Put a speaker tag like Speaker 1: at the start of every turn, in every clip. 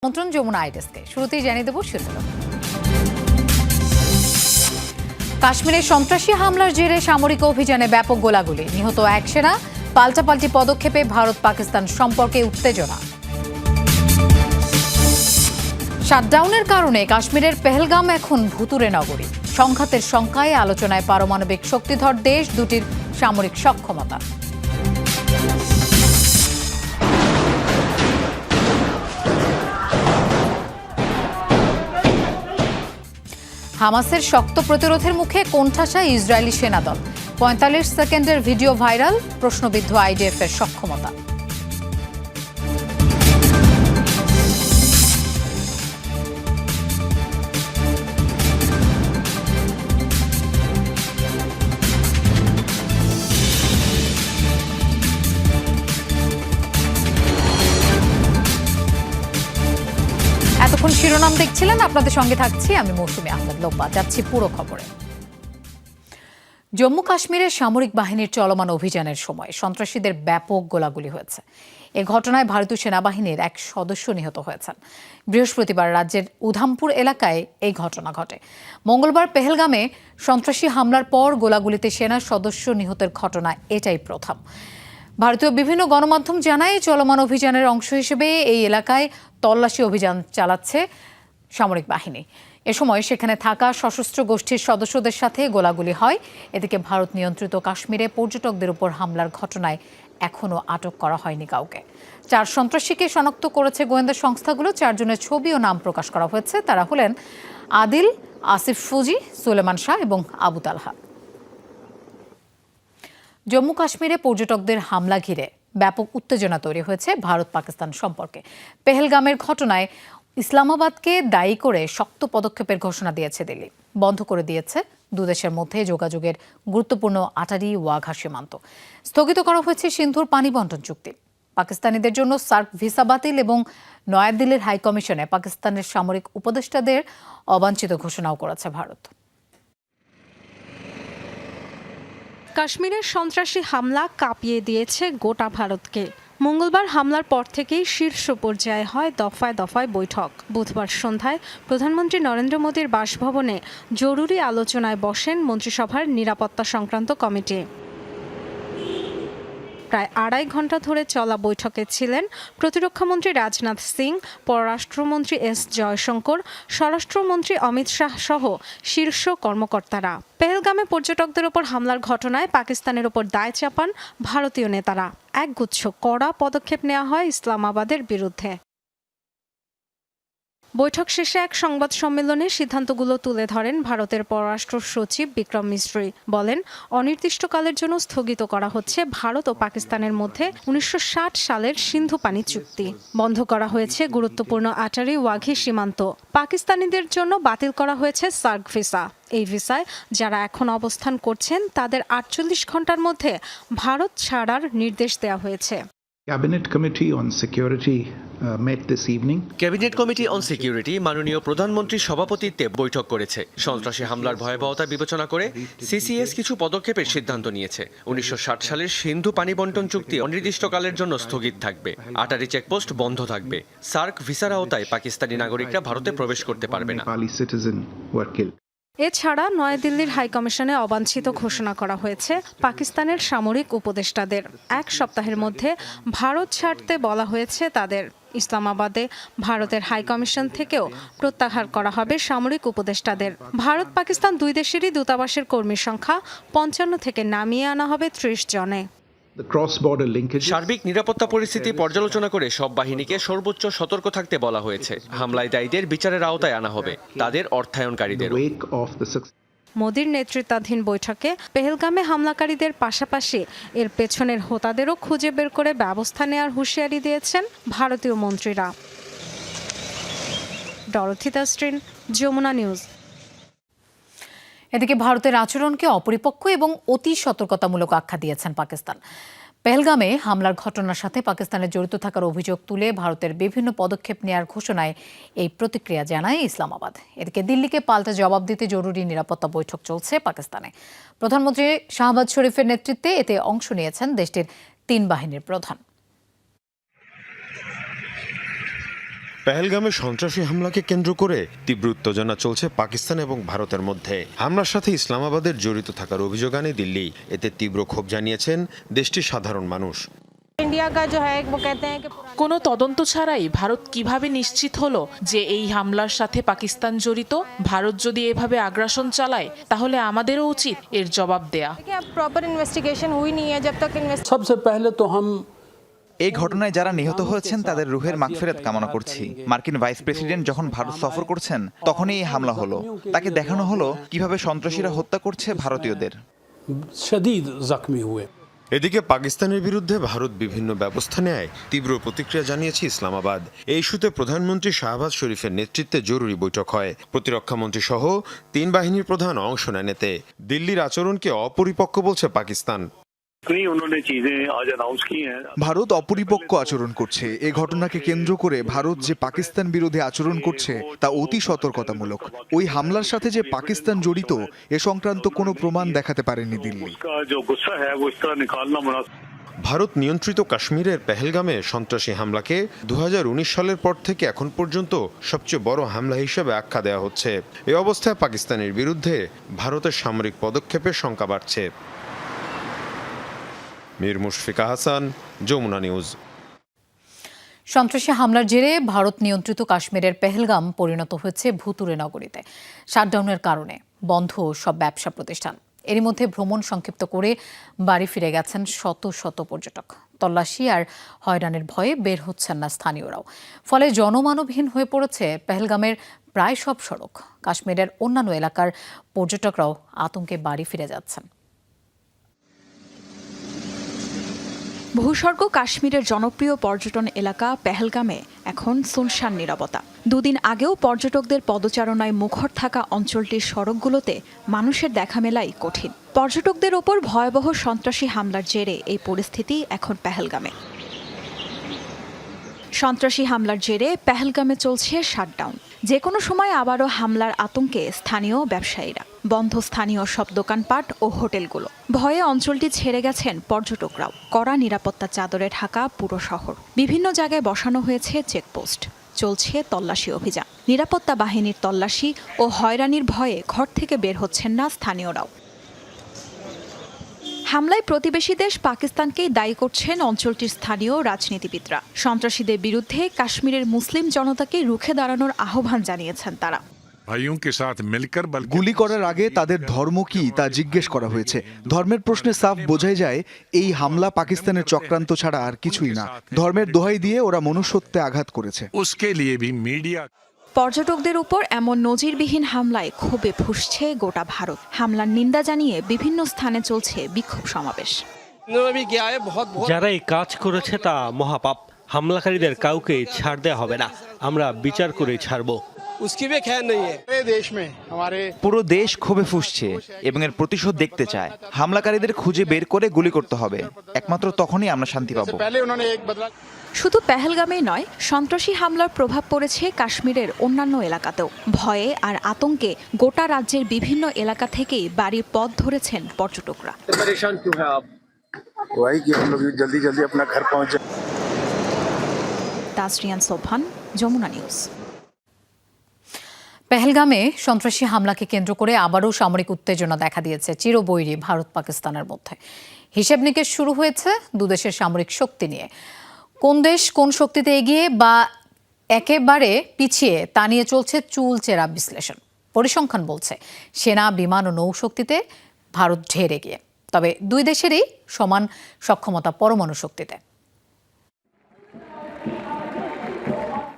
Speaker 1: আমন্ত্রণ যমুনা আইডেস্কে। শুরুতেই জানিয়ে দেব শিরোনাম। কাশ্মীরে সন্ত্রাসী হামলার জেরে সামরিক অভিযানে ব্যাপক গোলাগুলি, নিহত এক সেনা, পাল্টাপাল্টি পদক্ষেপে ভারত পাকিস্তান সম্পর্কে উত্তেজনা। শাটডাউনের কারণে কাশ্মীরের পেহেলগাম এখন ভুতুরে নগরী, সংঘাতের শঙ্কায় আলোচনায় পারমাণবিক শক্তিধর দেশ দুটির সামরিক সক্ষমতা। হামাসের শক্ত প্রতিরোধের মুখে কোণঠাসা ইসরায়েলি সেনাদল, ৪৫ সেকেন্ডের ভিডিও ভাইরাল, প্রশ্নবিদ্ধ আইডিএফ এর সক্ষমতা। এতক্ষণ শিরোনাম দেখছিলেন, আপনাদের সঙ্গে থাকছি আমি মৌসুমী আহমেদ লোপা। যাচ্ছি পুরো খবরে। জম্মু কাশ্মীরের সামরিক বাহিনীর চলমান অভিযানের সময় সন্ত্রাসীদের ব্যাপক গোলাগুলি হয়েছে। এ ঘটনায় ভারতীয় সেনাবাহিনীর এক সদস্য নিহত হয়েছেন। বৃহস্পতিবার রাজ্যের উধামপুর এলাকায় এই ঘটনা ঘটে। মঙ্গলবার পেহেলগামে সন্ত্রাসী হামলার পর গোলাগুলিতে সেনা সদস্য নিহতের ঘটনা এটাই প্রথম। ভারতীয় বিভিন্ন গণমাধ্যম জানায়, চলমান অভিযানের অংশ হিসেবে এই এলাকায় তল্লাশি অভিযান চালাচ্ছে সামরিক বাহিনী। এ সময় সেখানে থাকা সশস্ত্র গোষ্ঠীর সদস্যদের সাথে গোলাগুলি হয়। এদিকে ভারত নিয়ন্ত্রিত কাশ্মীরে পর্যটকদের উপর হামলার ঘটনায় এখনও আটক করা হয়নি কাউকে। ৪ সন্ত্রাসীকে শনাক্ত করেছে গোয়েন্দা সংস্থাগুলো। 4 জনের ছবি ও নাম প্রকাশ করা হয়েছে। তারা হলেন আদিল, আসিফ ফুজি, সুলেমান শাহ এবং আবু তালহা। জম্মু কাশ্মীরে পর্যটকদের হামলা ঘিরে ব্যাপক উত্তেজনা তৈরি হয়েছে ভারত পাকিস্তান সম্পর্কে। পেহেলগামের ঘটনায় ইসলামাবাদকে দায়ী করে শক্ত পদক্ষেপের ঘোষণা দিয়েছে দিল্লি। বন্ধ করে দিয়েছে দুদেশের মধ্যে যোগাযোগের গুরুত্বপূর্ণ আটারি ওয়াঘা সীমান্ত। স্থগিত করা হয়েছে সিন্ধুর পানি বন্টন চুক্তি। পাকিস্তানিদের জন্য সার্ক ভিসা বাতিল এবং নয়াদিল্লির হাইকমিশনে পাকিস্তানের সামরিক উপদেষ্টাদের অবাঞ্ছিত ঘোষণাও করেছে ভারত।
Speaker 2: কাশ্মীরের সন্ত্রাসী হামলা কাঁপিয়ে দিয়েছে গোটা ভারতকে। মঙ্গলবার হামলার পর থেকেই শীর্ষ পর্যায়ে হয় দফায় দফায় বৈঠক। বুধবার সন্ধ্যায় প্রধানমন্ত্রী নরেন্দ্র মোদীর বাসভবনে জরুরি আলোচনায় বসেন মন্ত্রিসভার নিরাপত্তা সংক্রান্ত কমিটি। প্রায় ২.৫ ঘন্টা ধরে চলা বৈঠকে ছিলেন প্রতিরক্ষামন্ত্রী রাজনাথ সিং, পররাষ্ট্রমন্ত্রী এস জয়শঙ্কর, স্বরাষ্ট্রমন্ত্রী অমিত শাহ সহ শীর্ষ কর্মকর্তারা। পেহেলগামে পর্যটকদের ওপর হামলার ঘটনায় পাকিস্তানের ওপর দায় চাপান ভারতীয় নেতারা। একগুচ্ছ কড়া পদক্ষেপ নেওয়া হয় ইসলামাবাদের বিরুদ্ধে। বৈঠক শেষে এক সংবাদ সম্মেলনে সিদ্ধান্তগুলো তুলে ধরেন ভারতের পররাষ্ট্র সচিব বিক্রম মিশ্রি। বলেন, অনির্দিষ্টকালের জন্য স্থগিত করা হচ্ছে ভারত ও পাকিস্তানের মধ্যে ১৯৬০ সালের সিন্ধু পানি চুক্তি। বন্ধ করা হয়েছে গুরুত্বপূর্ণ আটারি ওয়াঘি সীমান্ত। পাকিস্তানিদের জন্য বাতিল করা হয়েছে সার্ক ভিসা। এই ভিসায় যারা এখন অবস্থান করছেন তাদের ৪৮ ঘন্টার মধ্যে ভারত ছাড়ার নির্দেশ দেওয়া হয়েছে।
Speaker 3: Cabinet Committee on Security met this evening.
Speaker 4: Cabinet committee on security মাননীয় প্রধানমন্ত্রীর সভাপতিত্বে বৈঠক করেছে। সন্ত্রাসী হামলার ভয়াবহতা বিবেচনা করে সিসিএস কিছু পদক্ষেপের সিদ্ধান্ত নিয়েছে। ১৯৬০ সালের সিন্ধু পানি বন্টন চুক্তি অনির্দিষ্টকালের জন্য স্থগিত থাকবে। আটারি চেকপোস্ট বন্ধ থাকবে। সার্ক ভিসার আওতায় পাকিস্তানি নাগরিকরা ভারতে প্রবেশ করতে পারবে না।
Speaker 3: Nepali citizen were killed.
Speaker 2: এছাড়া নয়াদিল্লির হাইকমিশনে অবাঞ্ছিত ঘোষণা করা হয়েছে পাকিস্তানের সামরিক উপদেষ্টাদের। ১ সপ্তাহের মধ্যে ভারত ছাড়তে বলা হয়েছে তাদের। ইসলামাবাদে ভারতের হাইকমিশন থেকেও প্রত্যাহার করা হবে সামরিক উপদেষ্টাদের। ভারত পাকিস্তান দুই দেশেরই দূতাবাসের কর্মীর সংখ্যা ৫৫ থেকে নামিয়ে আনা হবে ৩০ জনে।
Speaker 4: সার্বিক নিরাপত্তা পরিস্থিতি পর্যালোচনা করে সব বাহিনীকে সর্বোচ্চ সতর্ক থাকতে বলা হয়েছে। হামলায় দায়ীদের বিচারের আওতায় আনা হবে, তাদের অর্থায়নকারীদের।
Speaker 2: মোদির নেতৃত্বাধীন বৈঠকে পেহেলগামে হামলাকারীদের পাশাপাশি এর পেছনের হোতাদেরও খুঁজে বের করে ব্যবস্থা নেওয়ার হুঁশিয়ারি দিয়েছেন ভারতীয় মন্ত্রীরা। Dorothy Tasrin, Jamuna News.
Speaker 1: এদিকে ভারতের আচরণকে অপরিপক্ক এবং অতি সতর্কতামূলক আখ্যা দিয়েছেন পাকিস্তান। পেহেলগামে হামলার ঘটনার সাথে পাকিস্তানের জড়িত থাকার অভিযোগ তুলে ভারতের বিভিন্ন পদক্ষেপ নেওয়ার ঘোষণায় এই প্রতিক্রিয়া জানায় ইসলামাবাদ। এদিকে দিল্লিকে পাল্টা জবাব দিতে জরুরি নিরাপত্তা বৈঠক চলছে পাকিস্তানে। প্রধানমন্ত্রী শাহবাজ শরীফের নেতৃত্বে এতে অংশ নিয়েছেন দেশটির 3 বাহিনীর প্রধান।
Speaker 5: পেহেলগামে সন্ত্রাসী হামলাকে কেন্দ্র করে তীব্র উত্তেজনা চলছে পাকিস্তান এবং ভারতের মধ্যে। হামলার সাথে ইসলামাবাদের জড়িত থাকার অভিযোগ আনে দিল্লি। এতে তীব্র ক্ষোভ জানিয়েছেন দেশটির সাধারণ মানুষ।
Speaker 6: কোনো তদন্ত ছাড়াই ভারত কিভাবে নিশ্চিত হলো যে এই হামলার সাথে পাকিস্তান জড়িত? ভারত যদি এভাবে আগ্রাসন চালায় তাহলে আমাদেরও উচিত এর জবাব দেয়া।
Speaker 7: सबसे पहले तो हम
Speaker 8: এই ঘটনায় যারা নিহত হয়েছেন তাদের রুহের মাগফিরাত কামনা করছি। মার্কিন ভাইস প্রেসিডেন্ট যখন ভারত সফর করছেন তখনই এই হামলা হলো। তাকে দেখানো হলো কিভাবে সন্ত্রাসীরা হত্যা করছে ভারতীয়দের।
Speaker 7: शदीद जख्मी हुए।
Speaker 5: এদিকে পাকিস্তানের বিরুদ্ধে ভারত বিভিন্ন ব্যবস্থা নেয় তীব্র প্রতিক্রিয়া জানিয়েছে ইসলামাবাদ। এই ইস্যুতে প্রধানমন্ত্রী শাহবাজ শরীফের নেতৃত্বে জরুরি বৈঠক হয়। প্রতিরক্ষামন্ত্রী সহ 3 বাহিনীর প্রধান অংশ নেন এতে। দিল্লির আচরণকে অপরিপক্ক বলছে পাকিস্তান।
Speaker 9: ভারত অপরিপক্ক আচরণ করছে। এ ঘটনাকে কেন্দ্র করে ভারত যে পাকিস্তান বিরোধী আচরণ করছে তা অতি সতর্কতামূলক। ওই হামলার সাথে যে পাকিস্তান জড়িত এ সংক্রান্ত কোনো প্রমাণ দেখাতে পারেনি দিল্লি।
Speaker 5: ভারত নিয়ন্ত্রিত কাশ্মীরের পেহেলগামে সন্ত্রাসী হামলাকে 2019 সালের পর থেকে এখন পর্যন্ত সবচেয়ে বড় হামলা হিসেবে আখ্যা দেওয়া হচ্ছে। এই অবস্থায় পাকিস্তানের বিরুদ্ধে ভারতের সামরিক পদক্ষেপের শঙ্কা বাড়ছে। মীর মুশফিকা হাসান, যমুনা নিউজ।
Speaker 1: সন্ত্রাসী হামলার জেরে ভারত নিয়ন্ত্রিত কাশ্মীরের পেহেলগাম পরিণত হয়েছে ভুতুড়ে নগরীতে। শাটডাউনের কারণে বন্ধ সব ব্যবসা প্রতিষ্ঠান। এরই মধ্যে ভ্রমণ সংক্ষিপ্ত করে বাড়ি ফিরে গেছেন শত শত পর্যটক। তল্লাশি আর হয়রানির ভয়ে বের হচ্ছেন না স্থানীয়রাও। ফলে জনমানবহীন হয়ে পড়েছে পেহেলগামের প্রায় সব সড়ক। কাশ্মীরের অন্যান্য এলাকার পর্যটকরাও আতঙ্কে বাড়ি ফিরে যাচ্ছেন।
Speaker 10: ভূস্বর্গ কাশ্মীরের জনপ্রিয় পর্যটন এলাকা পেহেলগামে এখন সুনসান নীরবতা। দুদিন আগেও পর্যটকদের পদচারণায় মুখর থাকা অঞ্চলটির সড়কগুলোতে মানুষের দেখা মেলাই কঠিন। পর্যটকদের ওপর ভয়াবহ সন্ত্রাসী হামলার জেরে এই পরিস্থিতি এখন পেহেলগামে। সন্ত্রাসী হামলার জেরে পেহেলগামে চলছে শাটডাউন। যে কোনো সময় আবারও হামলার আতঙ্কে স্থানীয় ব্যবসায়ীরা। বন্ধ স্থানীয় সব দোকানপাট ও হোটেলগুলো। ভয়ে অঞ্চলটি ছেড়ে গেছেন পর্যটকরাও। কড়া নিরাপত্তা চাদরে ঢাকা পুরো শহর। বিভিন্ন জায়গায় বসানো হয়েছে চেকপোস্ট। চলছে তল্লাশি অভিযান। নিরাপত্তা বাহিনীর তল্লাশি ও হয়রানির ভয়ে ঘর থেকে বের হচ্ছেন না স্থানীয়রাও। হামলায় প্রতিবেশী দেশ পাকিস্তানকেই দায়ী করছেন অঞ্চলটির স্থানীয় রাজনীতিবিদরা। সন্ত্রাসীদের বিরুদ্ধে কাশ্মীরের মুসলিম জনতাকে রুখে দাঁড়ানোর আহ্বান জানিয়েছেন তারা।
Speaker 9: গুলি করার আগে তাদের ধর্ম কি তা জিজ্ঞেস করা হয়েছে। ধর্মের প্রশ্নে সাফ বোঝাই যায় এই হামলা পাকিস্তানের চক্রান্ত ছাড়া আর কিছুই না। ধর্মের দোহাই দিয়ে ওরা মনুষ্যত্বে আঘাত করেছে।
Speaker 10: পর্যটকদের উপর এমন নজিরবিহীন হামলায় ক্ষোভে ফুঁসছে গোটা ভারত। হামলার নিন্দা জানিয়ে বিভিন্ন স্থানে চলছে বিক্ষোভ সমাবেশ।
Speaker 11: যারা এই কাজ করেছে তা মহাপাপ। হামলাকারীদের কাউকে ছাড় দেওয়া হবে না। আমরা বিচার করে ছাড়ব।
Speaker 8: পুরো দেশ ক্ষোভে ফুঁসছে এবং এর প্রতিশোধ দেখতে চায়। হামলাকারীদের খুঁজে বের করে গুলি করতে হবে। একমাত্র তখনই আমরা শান্তি পাবো।
Speaker 10: শুধু পেহেলগামেই নয়, সন্ত্রাসী হামলার প্রভাব পড়েছে কাশ্মীরের অন্যান্য এলাকাতেও। ভয়ে আর আতঙ্কে গোটা রাজ্যের বিভিন্ন এলাকা থেকেই বাড়ির পথ ধরেছেন পর্যটকরা। তাসরিয়ান সোবহান, যমুনা নিউজ।
Speaker 1: পেহেলগামে সন্ত্রাসী হামলাকে কেন্দ্র করে আবারও সামরিক উত্তেজনা দেখা দিয়েছে চিরবৈরী ভারত পাকিস্তানের মধ্যে। হিসেব নিকেশ শুরু হয়েছে দুদেশের সামরিক শক্তি নিয়ে। কোন দেশ কোন শক্তিতে এগিয়ে বা একেবারে পিছিয়ে তা নিয়ে চলছে চুলচেরা বিশ্লেষণ। পরিসংখ্যান বলছে সেনা, বিমান ও নৌশক্তিতে ভারত ঢের এগিয়ে। তবে দুই দেশেরই সমান সক্ষমতা পরমাণু শক্তিতে।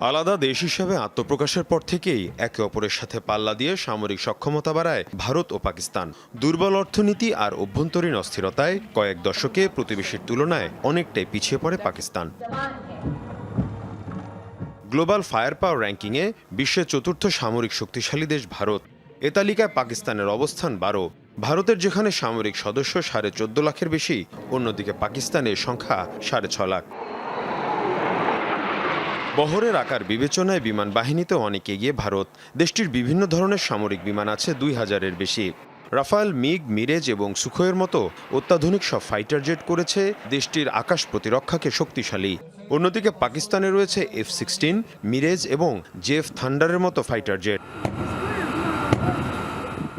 Speaker 5: আলাদা দেশ হিসেবে আত্মপ্রকাশের পর থেকেই একে অপরের সাথে পাল্লা দিয়ে সামরিক সক্ষমতা বাড়ায় ভারত ও পাকিস্তান। দুর্বল অর্থনীতি আর অভ্যন্তরীণ অস্থিরতায় কয়েক দশকে প্রতিবেশীর তুলনায় অনেকটাই পিছিয়ে পড়ে পাকিস্তান। গ্লোবাল ফায়ার পাওয়ার র্যাঙ্কিংয়ে বিশ্বের 4র্থ সামরিক শক্তিশালী দেশ ভারত। এ তালিকায় পাকিস্তানের অবস্থান 12। ভারতের যেখানে সামরিক সদস্য 14.5 লাখের বেশি, অন্যদিকে পাকিস্তানের সংখ্যা 6.5 লাখ। বহরের আকার বিবেচনায় বিমান বাহিনীতে অনেক এগিয়ে ভারত। দেশটির বিভিন্ন ধরনের সামরিক বিমান আছে 2000-এর বেশি। রাফায়েল, মিগ, মিরেজ এবং সুখোয়ের মতো অত্যাধুনিক সব ফাইটার জেট করেছে দেশটির আকাশ প্রতিরক্ষাকে শক্তিশালী। অন্যদিকে পাকিস্তানে রয়েছে F-16, মিরেজ এবং জেফ থান্ডারের মতো ফাইটার জেট।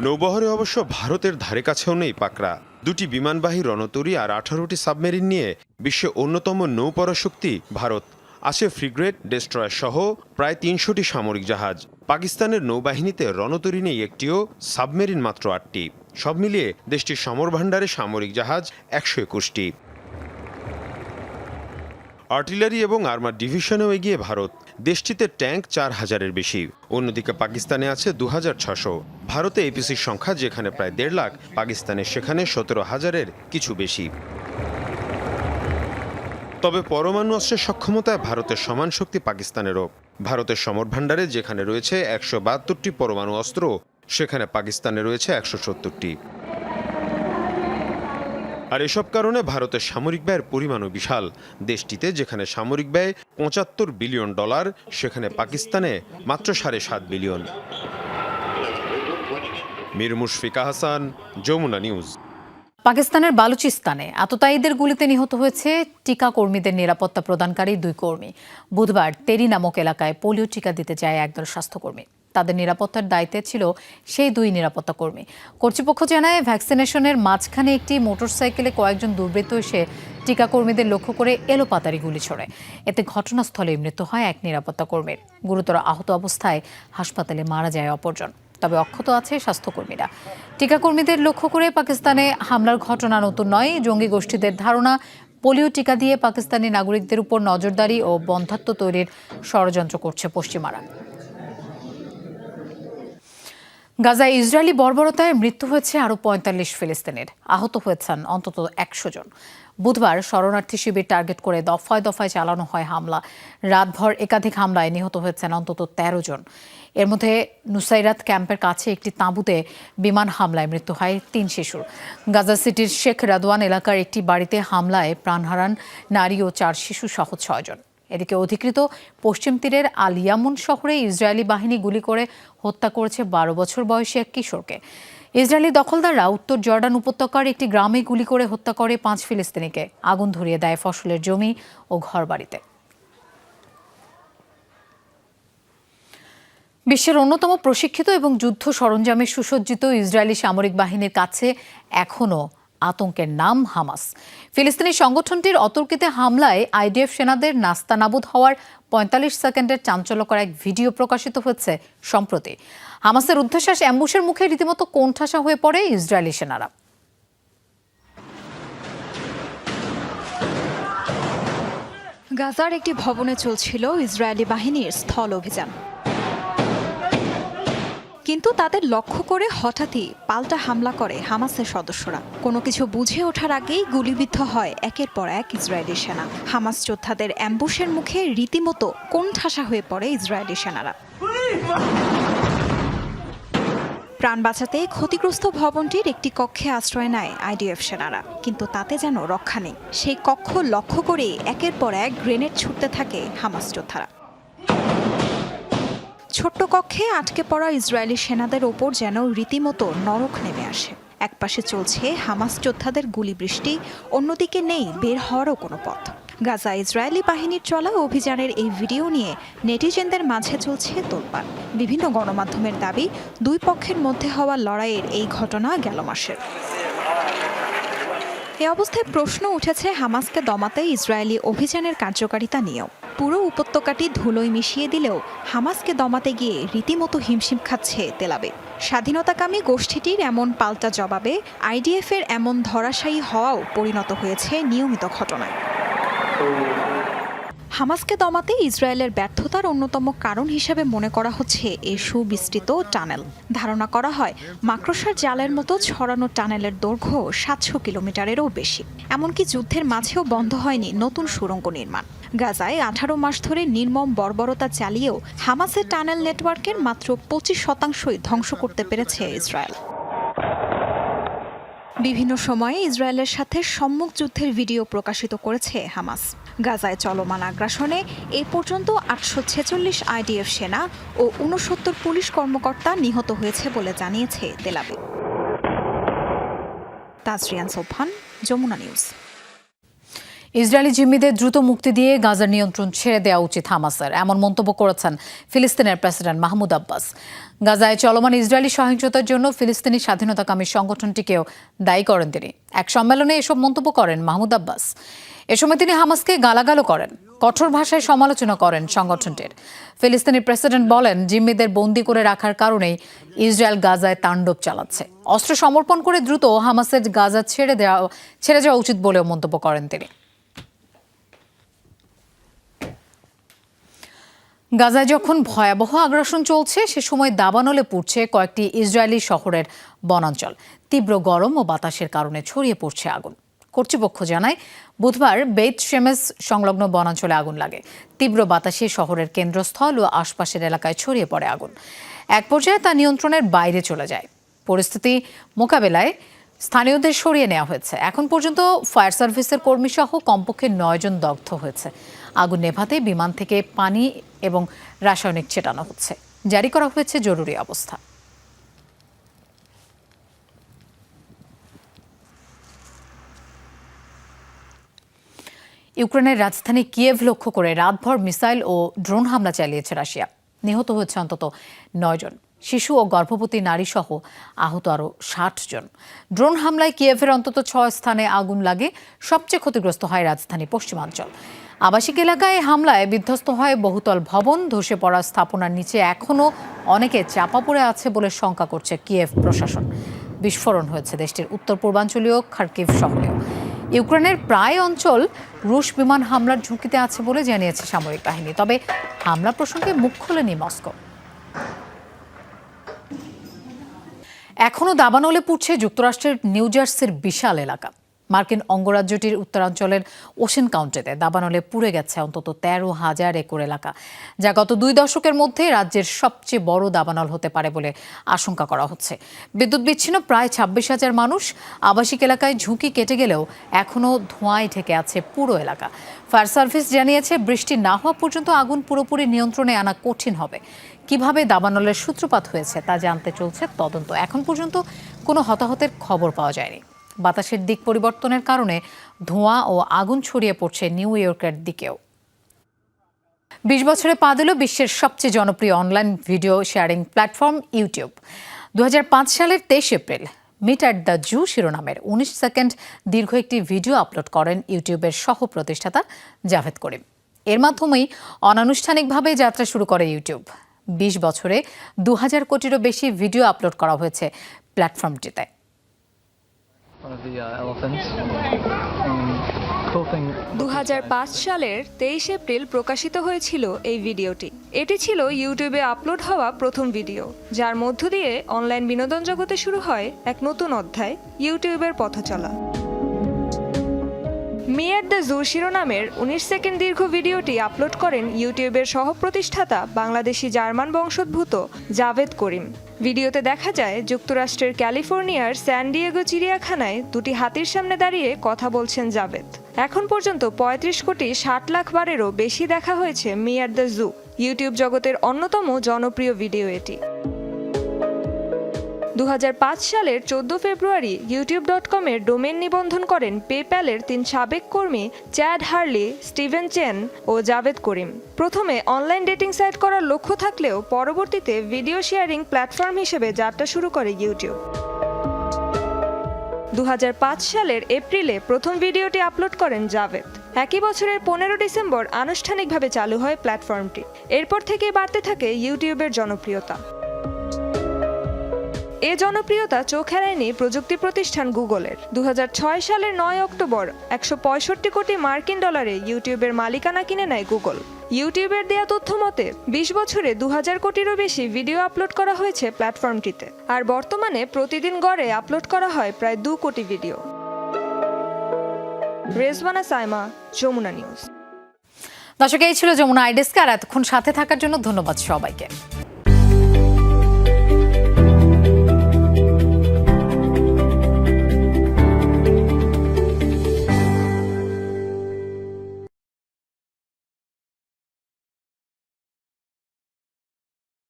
Speaker 5: নৌবহরে অবশ্য ভারতের ধারে কাছেও নেই পাকরা। 2টি বিমানবাহী রণতরী আর 18টি সাবমেরিন নিয়ে বিশ্বে অন্যতম নৌপরাশক্তি ভারত। আছে ফ্রিগেট, ডেস্ট্রয়ার সহ প্রায় 300টি সামরিক জাহাজ। পাকিস্তানের নৌবাহিনীতে রণতরী নেই একটিও, সাবমেরিন মাত্র 8টি। সব মিলিয়ে দেশটির সমরভাণ্ডারে সামরিক জাহাজ 121টি। আর্টিলারি এবং আর্মার ডিভিশনেও এগিয়ে ভারত। দেশটিতে ট্যাঙ্ক 4000-এর বেশি। অন্যদিকে পাকিস্তানে আছে 2600। ভারতে এপিসির সংখ্যা যেখানে প্রায় 1.5 লাখ, পাকিস্তানে সেখানে 17,000-এর কিছু বেশি। তবে পরমাণু অস্ত্রের সক্ষমতায় ভারতের সমান শক্তি পাকিস্তানেরও। ভারতের সমরভাণ্ডারে যেখানে রয়েছে 172টি পরমাণু অস্ত্র, সেখানে পাকিস্তানে রয়েছে 170টি। আর এসব কারণে ভারতের সামরিক ব্যয়ের পরিমাণও বিশাল। দেশটিতে যেখানে সামরিক ব্যয় $75 বিলিয়ন, সেখানে পাকিস্তানে মাত্র 7.5 বিলিয়ন। মীর মুশফিকা হাসান, যমুনা নিউজ।
Speaker 1: পাকিস্তানের বালুচিস্তানে আততায়ীদের গুলিতে নিহত হয়েছে টিকা কর্মীদের নিরাপত্তা প্রদানকারী 2 কর্মী। বুধবার তেরি নামক এলাকায় পোলিও টিকা দিতে যায় একদল স্বাস্থ্যকর্মী। তাদের নিরাপত্তার দায়িত্বে ছিল সেই 2 নিরাপত্তা কর্মী। কর্তৃপক্ষ জানায়, ভ্যাকসিনেশনের মাঝখানে একটি মোটরসাইকেলে কয়েকজন দুর্বৃত্ত এসে টিকা কর্মীদের লক্ষ্য করে এলোপাতাড়ি গুলি ছোড়ে। এতে ঘটনাস্থলেই মৃত্যু হয় এক নিরাপত্তা কর্মীর। গুরুতর আহত অবস্থায় হাসপাতালে মারা যায় অপরজন। তবে অক্ষত আছে স্বাস্থ্যকর্মীরা। টিকাকর্মীদের লক্ষ্য করে পাকিস্তানে হামলার ঘটনা নতুন নয়। জঙ্গি গোষ্ঠীদের ধারণা, পোলিও টিকা দিয়ে পাকিস্তানি নাগরিকদের উপর নজরদারি ও বন্ধ্যাত্ব তৈরির ষড়যন্ত্র করছে পশ্চিমারা। গাজায় ইসরায়েলি বর্বরতায় মৃত্যু হয়েছে আরও 45 ফিলিস্তিনের। আহত হয়েছেন অন্তত 100 জন। বুধবার শরণার্থী শিবির টার্গেট করে দফায় দফায় চালানো হয় হামলা। রাতভর একাধিক হামলায় নিহত হয়েছেন অন্তত 13 জন। এর মধ্যে নুসাইরাত ক্যাম্পের কাছে একটি তাঁবুতে বিমান হামলায় মৃত্যু হয় 3 শিশুর। গাজা সিটির শেখ রাদওয়ান এলাকার একটি বাড়িতে হামলায় প্রাণ হারান নারী ও 4 শিশু সহ 6 জন। এদিকে অধিকৃত পশ্চিম তীরের আল ইয়ামুন শহরে ইসরায়েলি বাহিনী গুলি করে হত্যা করেছে 12 বছর বয়সী এক কিশোরকে। ইসরায়েলি দখলদাররা উত্তর জর্ডান উপত্যকার একটি গ্রামে গুলি করে হত্যা করে 5 ফিলিস্তিনিকে। আগুন ধরিয়ে দেয় ফসলের জমি ও ঘরবাড়িতে। বিশ্বের অন্যতম প্রশিক্ষিত এবং যুদ্ধ সরঞ্জামে সুসজ্জিত ইসরায়েলি সামরিক বাহিনীর কাছে এখনও আতঙ্কের নাম হামাস। ফিলিস্তিনি সংগঠনটির অতর্কিত হামলায় আইডিএফ সেনাদের নাস্তানাবুদ হওয়ার 45 সেকেন্ডের চাঞ্চল্যকর এক ভিডিও প্রকাশিত হয়েছে সম্প্রতি। হামাসের ঊর্ধ্বশ্বাস অ্যাম্বুশের মুখে রীতিমতো কোণঠাসা হয়ে পড়ে ইসরায়েলি সেনারা।
Speaker 10: গাজার একটি ভবনে চলছিল ইসরায়েলি বাহিনীর স্থল অভিযান, কিন্তু তাদের লক্ষ্য করে হঠাৎই পাল্টা হামলা করে হামাসের সদস্যরা। কোনো কিছু বুঝে ওঠার আগেই গুলিবিদ্ধ হয় একের পর এক ইসরায়েলি সেনা। হামাস যোদ্ধাদের অ্যাম্বুশের মুখে রীতিমতো কোণঠাসা হয়ে পড়ে ইসরায়েলি সেনারা। প্রাণ বাঁচাতে ক্ষতিগ্রস্ত ভবনটির একটি কক্ষে আশ্রয় নেয় আইডিএফ সেনারা, কিন্তু তাতে যেন রক্ষা নেই। সেই কক্ষ লক্ষ্য করে একের পর এক গ্রেনেড ছুটতে থাকে হামাস যোদ্ধারা। ছোট্ট কক্ষে আটকে পড়া ইসরায়েলি সেনাদের ওপর যেন রীতিমতো নরক নেমে আসে। একপাশে চলছে হামাস যোদ্ধাদের গুলি বৃষ্টি, অন্যদিকে নেই বের হওয়ারও কোনো পথ। গাজা ইসরায়েলি বাহিনীর চলা অভিযানের এই ভিডিও নিয়ে নেটিজেনদের মাঝে চলছে তোলপাড়। বিভিন্ন গণমাধ্যমের দাবি, 2 পক্ষের মধ্যে হওয়া লড়াইয়ের এই ঘটনা গেল মাসের। এ অবস্থায় প্রশ্ন উঠেছে হামাসকে দমাতে ইসরায়েলি অভিযানের কার্যকারিতা নিয়েও। পুরো উপত্যকাটি ধুলোয় মিশিয়ে দিলেও হামাসকে দমাতে গিয়ে রীতিমতো হিমশিম খাচ্ছে তেল আবিব। স্বাধীনতাকামী গোষ্ঠীটির এমন পাল্টা জবাবে আইডিএফের এমন ধরাশায়ী হওয়াও পরিণত হয়েছে নিয়মিত ঘটনায়। হামাসকে দমাতে ইসরায়েলের ব্যর্থতার অন্যতম কারণ হিসেবে মনে করা হচ্ছে এই সুবিস্তৃত টানেল। ধারণা করা হয় মাকড়সার জালের মতো ছড়ানো টানেলের দৈর্ঘ্য 700 কিলোমিটারেরও বেশি। এমনকি যুদ্ধের মাঝেও বন্ধ হয়নি নতুন সুড়ঙ্গ নির্মাণ। গাজায় 18 মাস ধরে নির্মম বর্বরতা চালিয়েও হামাসের টানেল নেটওয়ার্কের মাত্র 25% ধ্বংস করতে পেরেছে ইসরায়েল। বিভিন্ন সময়ে ইসরায়েলের সাথে সম্মুখ যুদ্ধের ভিডিও প্রকাশিত করেছে হামাস। গাজায় চলমান আগ্রাসনে এ পর্যন্ত 846 আইডিএফ সেনা ও 69 পুলিশ কর্মকর্তা নিহত হয়েছে বলে জানিয়েছে Tel Aviv. Tajrian Sobhan, Jamuna News.
Speaker 1: Israeli জিম্মিদের দ্রুত মুক্তি দিয়ে গাজার নিয়ন্ত্রণ ছেড়ে দেওয়া উচিত হামাসের, এমন মন্তব্য করেছেন ফিলিস্তিনের প্রেসিডেন্ট মাহমুদ আব্বাস। গাজায় চলমান ইসরায়েলি সহিংসতার জন্য ফিলিস্তিনি স্বাধীনতাকামী সংগঠনটিকেও দায়ী করেন তিনি। এক সম্মেলনে এসব মন্তব্য করেন মাহমুদ আব্বাস। এ সময় তিনি হামাসকে গালাগালও করেন, কঠোর ভাষায় সমালোচনা করেন সংগঠনটির। ফিলিস্তিনি প্রেসিডেন্ট বলেন, জিম্মিদের বন্দী করে রাখার কারণেই ইসরায়েল গাজায় তাণ্ডব চালাচ্ছে। অস্ত্র সমর্পণ করে দ্রুত হামাসের গাজা ছেড়ে যাওয়া উচিত বলেও মন্তব্য করেন তিনি। গাজায় যখন ভয়াবহ আগ্রাসন চলছে, সে সময় দাবানলে পুড়ছে কয়েকটি ইসরায়েলি শহরের বনাঞ্চল। তীব্র গরম ও বাতাসের কারণে ছড়িয়ে পড়ছে আগুন। কর্তৃপক্ষ জানায়, বুধবার বেত শেমেস সংলগ্ন বনাঞ্চলে আগুন লাগে। তীব্র বাতাসে শহরের কেন্দ্রস্থল ও আশপাশের এলাকায় ছড়িয়ে পড়ে আগুন। এক পর্যায়ে তা নিয়ন্ত্রণের বাইরে চলে যায়। পরিস্থিতি মোকাবেলায় স্থানীয়দের সরিয়ে নেওয়া হয়েছে। এখন পর্যন্ত ফায়ার সার্ভিসের কর্মীসহ কমপক্ষে 9 জন দগ্ধ হয়েছে। আগুন নেভাতে বিমান থেকে পানি এবং রাসায়নিক ছেটানো হচ্ছে। জারি করা হয়েছে জরুরি অবস্থা। ইউক্রেনের রাজধানী কিয়েভ লক্ষ্য করে রাতভর মিসাইল ও ড্রোন হামলা চালিয়েছে রাশিয়া। নিহত হয়েছে অন্তত 9 জন, শিশু ও গর্ভবতী নারী সহ আহত আরও 60 জন। ড্রোন হামলায় কিয়েভের অন্তত 6 স্থানে আগুন লাগে। সবচেয়ে ক্ষতিগ্রস্ত হয় রাজধানী পশ্চিমাঞ্চল। আবাসিক এলাকায় হামলায় বিধ্বস্ত হয় বহুতল ভবন। ধসে পড়া স্থাপনার নিচে এখনও অনেকে চাপা পড়ে আছে বলে শঙ্কা করছে কিয়েভ প্রশাসন। বিস্ফোরণ হয়েছে দেশটির উত্তর পূর্বাঞ্চলীয় খার্কিভ শহরেও। ইউক্রেনের প্রায় অঞ্চল রুশ বিমান হামলার ঝুঁকিতে আছে বলে জানিয়েছে সামরিক বাহিনী। তবে হামলা প্রসঙ্গে মুখ খোলেনি মস্কো। এখনও দাবানলে পুড়ছে যুক্তরাষ্ট্রের নিউ জার্সির বিশাল এলাকা। মার্কিন অঙ্গরাজ্যটির উত্তরাঞ্চলের ওশেন কাউন্টিতে দাবানলে পুড়ে গেছে অন্তত 13,000 একর এলাকা, যা গত 2 দশকের মধ্যে রাজ্যের সবচেয়ে বড় দাবানল হতে পারে বলে আশঙ্কা করা হচ্ছে। বিদ্যুৎ বিচ্ছিন্ন প্রায় 26,000 মানুষ। আবাসিক এলাকায় ঝুঁকি কেটে গেলেও এখনও ধোঁয়ায় ঢেকে আছে পুরো এলাকা। ফায়ার সার্ভিস জানিয়েছে, বৃষ্টি না হওয়া পর্যন্ত আগুন পুরোপুরি নিয়ন্ত্রণে আনা কঠিন হবে। কিভাবে দাবানলের সূত্রপাত হয়েছে তা জানতে চলছে তদন্ত। এখন পর্যন্ত কোনো হতাহতের খবর পাওয়া যায়নি। বাতাসের দিক পরিবর্তনের কারণে ধোঁয়া ও আগুন ছড়িয়ে পড়ছে নিউ ইয়র্কের দিকেও। 20 বছরে পা দিল বিশ্বের সবচেয়ে জনপ্রিয় online video sharing platform YouTube. 2005 সালের 23 April me at the zoo শিরোনামের 19 সেকেন্ড দীর্ঘ একটি ভিডিও আপলোড করেন ইউটিউবের সহ প্রতিষ্ঠাতা জাভেদ করিম। এর মাধ্যমেই অনানুষ্ঠানিকভাবে যাত্রা শুরু করে ইউটিউব। 20 বছরে 2000 কোটিরও বেশি ভিডিও আপলোড করা হয়েছে প্ল্যাটফর্মটিতে।
Speaker 12: 2005 সালের 23 এপ্রিল প্রকাশিত হয়েছিল এই ভিডিওটি। এটি ছিল ইউটিউবে আপলোড হওয়া প্রথম ভিডিও, যার মধ্য দিয়ে অনলাইন বিনোদন জগতে শুরু হয় এক নতুন অধ্যায়, ইউটিউবের পথচলা। মি অ্যাট দ্য জু শিরোনামের 19 সেকেন্ড দীর্ঘ ভিডিওটি আপলোড করেন ইউটিউবের সহ প্রতিষ্ঠাতা বাংলাদেশি জার্মান বংশোদ্ভূত জাভেদ করিম। ভিডিওতে দেখা যায় যুক্তরাষ্ট্রের ক্যালিফোর্নিয়ার স্যান ডিয়েগো চিড়িয়াখানায় 2টি হাতির সামনে দাঁড়িয়ে কথা বলছেন জাভেদ। এখন পর্যন্ত 35 কোটি 60 লাখ বারেরও বেশি দেখা হয়েছে me at the zoo. YouTube জগতের অন্যতম জনপ্রিয় ভিডিও এটি। 2005 সালের 14 ফেব্রুয়ারি youtube.com-এর ডোমেন নিবন্ধন করেন পেপ্যালের 3 সাবেক কর্মী চ্যাড হার্লি, স্টিভেন চেন ও জাভেদ করিম। প্রথমে অনলাইন ডেটিং সাইট করার লক্ষ্য থাকলেও পরবর্তীতে ভিডিও শেয়ারিং প্ল্যাটফর্ম হিসেবে যাত্রা শুরু করে ইউটিউব। 2005 সালের এপ্রিলে প্রথম ভিডিওটি আপলোড করেন জাভেদ। একই বছরের 15 ডিসেম্বর আনুষ্ঠানিকভাবে চালু হয় প্ল্যাটফর্মটি। এরপর থেকেই বাড়তে থাকে ইউটিউবের জনপ্রিয়তা। এ জনপ্রিয়তা চোখ এড়ায়নি প্রযুক্তি প্রতিষ্ঠান গুগলের। 2006 সালের 9 অক্টোবর 165 কোটি মার্কিন ডলারে ইউটিউবের মালিকানা কিনে নেয় গুগল। ইউটিউবের দেয়া তথ্য মতে 20 বছরে 2000 কোটিরও বেশি ভিডিও আপলোড করা হয়েছে প্ল্যাটফর্মটিতে, আর বর্তমানে প্রতিদিন গড়ে আপলোড করা হয় প্রায় 2 কোটি ভিডিও। রেজওয়ানা সাইমা, যমুনা নিউজ।
Speaker 1: দর্শক, এই ছিল যমুনা আইডেস্ক। আর এতক্ষণ সাথে থাকার জন্য ধন্যবাদ সবাইকে।